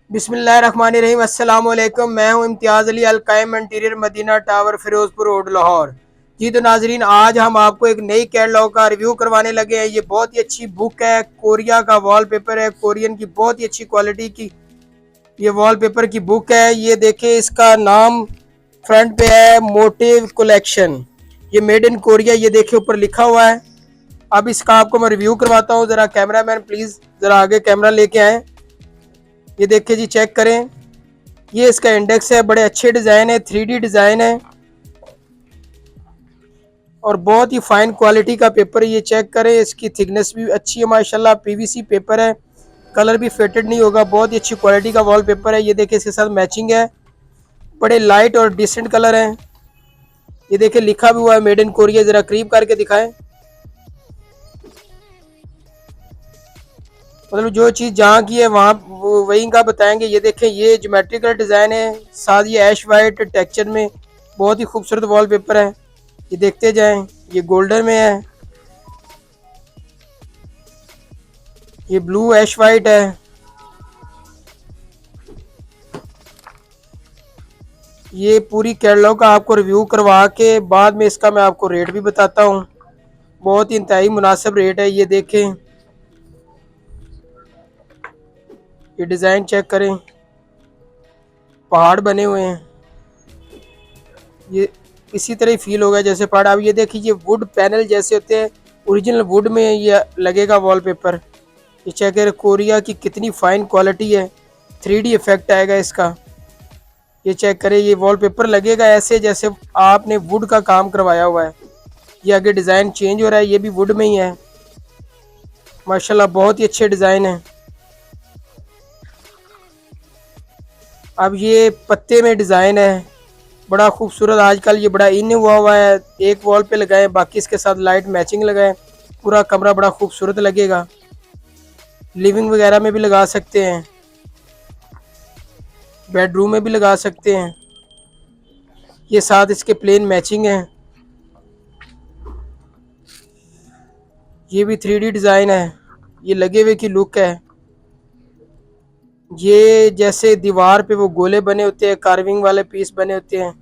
बिस्मिल्लाहिर्रहमानिर्रहीम। अस्सलाम वालेकुम। मैं हूं इम्तियाज़ Ali, Al Qaim interior, Madina tower, Ferozepur road, Lahore. जी तो नाजरीन, आज हम आपको एक नई कैटलॉग का रिव्यू करवाने लगे हैं। ये बहुत ही अच्छी बुक है, कोरिया का वॉलपेपर है, कोरियन की बहुत ही अच्छी क्वालिटी की ये वॉलपेपर की बुक है। ये देखिए, इसका नाम फ्रंट पे है मोटिव कलेक्शन। ये मेड इन कोरिया, ये देखिए ऊपर लिखा हुआ है। अब इसका आपको मैं रिव्यू करवाता हूँ। जरा कैमरा मैन प्लीज जरा आगे कैमरा लेके आए। ये देखिए जी, चेक करें। ये इसका इंडेक्स है, बड़े अच्छे डिज़ाइन है, 3D डिज़ाइन है और बहुत ही फाइन क्वालिटी का पेपर है। ये चेक करें, इसकी थिकनेस भी अच्छी है माशाल्लाह। पीवीसी पेपर है, कलर भी फेटेड नहीं होगा। बहुत ही अच्छी क्वालिटी का वॉल पेपर है। ये देखिए, इसके साथ मैचिंग है, बड़े लाइट और डिसेंट कलर हैं। ये देखिए, लिखा भी हुआ है मेड इन कोरिया। ज़रा करीब करके दिखाएं। मतलब जो चीज़ जहाँ की है वहाँ वहीं का बताएंगे। ये देखें, ये ज्योमेट्रिकल डिज़ाइन है, साथ ये ऐश वाइट टेक्सचर में बहुत ही खूबसूरत वॉलपेपर है। ये देखते जाएं। ये गोल्डन में है, ये ब्लू ऐश वाइट है। ये पूरी कैटलॉग का आपको रिव्यू करवा के बाद में इसका मैं आपको रेट भी बताता हूँ। बहुत ही इंतहाई मुनासिब रेट है। ये देखें, ये डिज़ाइन चेक करें, पहाड़ बने हुए हैं। ये इसी तरह ही फील होगा जैसे पहाड़। अब ये देखिए, ये वुड पैनल जैसे होते हैं, ओरिजिनल वुड में ये लगेगा वॉलपेपर। ये चेक करें, कोरिया की कितनी फाइन क्वालिटी है, 3D इफेक्ट आएगा इसका। ये चेक करें, ये वॉलपेपर लगेगा ऐसे जैसे आपने वुड का काम करवाया हुआ है। ये आगे डिज़ाइन चेंज हो रहा है, ये भी वुड में ही है माशाल्लाह। बहुत ही अच्छे डिज़ाइन है। अब ये पत्ते में डिज़ाइन है, बड़ा खूबसूरत। आजकल ये बड़ा इन हुआ है। एक वॉल पे लगाए, बाकी इसके साथ लाइट मैचिंग लगाए, पूरा कमरा बड़ा खूबसूरत लगेगा। लिविंग वगैरह में भी लगा सकते हैं, बेडरूम में भी लगा सकते हैं। ये साथ इसके प्लेन मैचिंग है। ये भी 3D डिज़ाइन है, ये लगे हुए की लुक है। ये जैसे दीवार पे वो गोले बने होते हैं, कार्विंग वाले पीस बने होते हैं,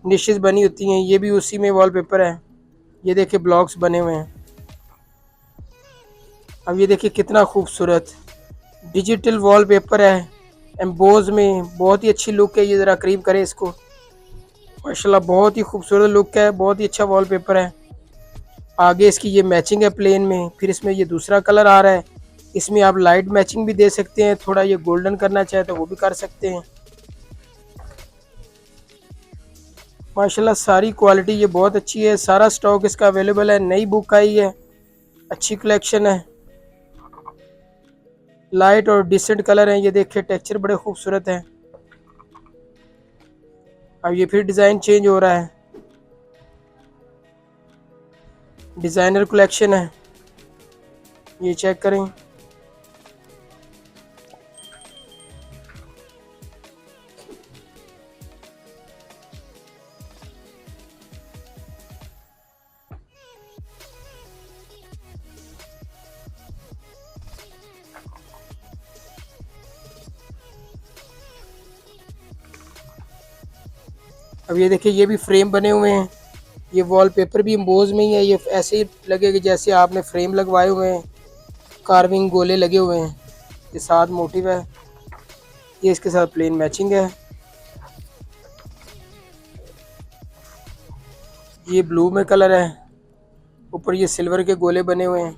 निशेस बनी होती हैं, ये भी उसी में वॉलपेपर है। ये देखिए, ब्लॉक्स बने हुए हैं। अब ये देखिए, कितना खूबसूरत डिजिटल वॉलपेपर है, एम्बोज में। बहुत ही अच्छी लुक है। ये ज़रा करीब करें इसको, माशाल्लाह बहुत ही खूबसूरत लुक है, बहुत ही अच्छा वॉलपेपर है। आगे इसकी ये मैचिंग है प्लेन में, फिर इसमें ये दूसरा कलर आ रहा है। इसमें आप लाइट मैचिंग भी दे सकते हैं, थोड़ा ये गोल्डन करना चाहे तो वो भी कर सकते हैं। माशाल्लाह सारी क्वालिटी ये बहुत अच्छी है। सारा स्टॉक इसका अवेलेबल है, नई बुक आई है, अच्छी कलेक्शन है। लाइट और डिसेंट कलर हैं। ये देखिए, टेक्सचर बड़े खूबसूरत हैं। अब ये फिर डिज़ाइन चेंज हो रहा है, डिज़ाइनर कलेक्शन है। ये चेक करें। अब ये देखिए, ये भी फ्रेम बने हुए हैं। ये वॉलपेपर भी एम्बोज में ही है। ये ऐसे ही लगेगा जैसे आपने फ्रेम लगवाए हुए हैं, कार्विंग गोले लगे हुए हैं। ये साथ मोटिव है, ये इसके साथ प्लेन मैचिंग है। ये ब्लू में कलर है, ऊपर ये सिल्वर के गोले बने हुए हैं।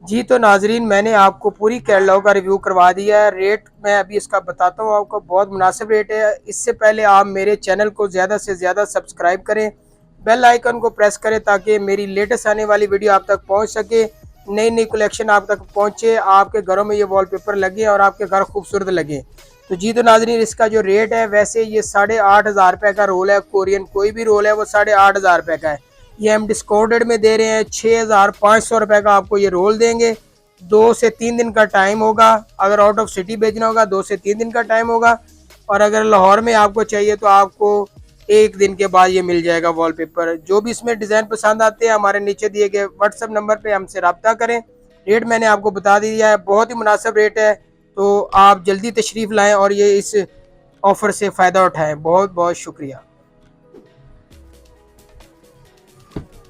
जी तो नाजरीन, मैंने आपको पूरी कैटलॉग का रिव्यू करवा दिया है। रेट मैं अभी इसका बताता हूँ आपको, बहुत मुनासिब रेट है। इससे पहले आप मेरे चैनल को ज़्यादा से ज़्यादा सब्सक्राइब करें, बेल आइकन को प्रेस करें ताकि मेरी लेटेस्ट आने वाली वीडियो आप तक पहुँच सके, नई नई कलेक्शन आप तक पहुँचे, आपके घरों में ये वॉलपेपर लगे और आपके घर खूबसूरत लगे। तो जी तो नाजरीन, इसका जो रेट है, वैसे ये 8,500 का रोल है। कोरियन कोई भी रोल है वो 8,500 का है। ये हम डिस्काउंटेड में दे रहे हैं, 6,500 रुपये का आपको ये रोल देंगे। 2 से 3 दिन का टाइम होगा। अगर आउट ऑफ सिटी भेजना होगा 2 से 3 दिन का टाइम होगा, और अगर लाहौर में आपको चाहिए तो आपको एक दिन के बाद ये मिल जाएगा वॉलपेपर। जो भी इसमें डिज़ाइन पसंद आते हैं हमारे नीचे दिए गए व्हाट्सएप नंबर पे हमसे रब्ता करें। रेट मैंने आपको बता दिया है, बहुत ही मुनासिब रेट है, तो आप जल्दी तशरीफ़ लाएँ और ये इस ऑफ़र से फ़ायदा उठाएँ। बहुत बहुत शुक्रिया।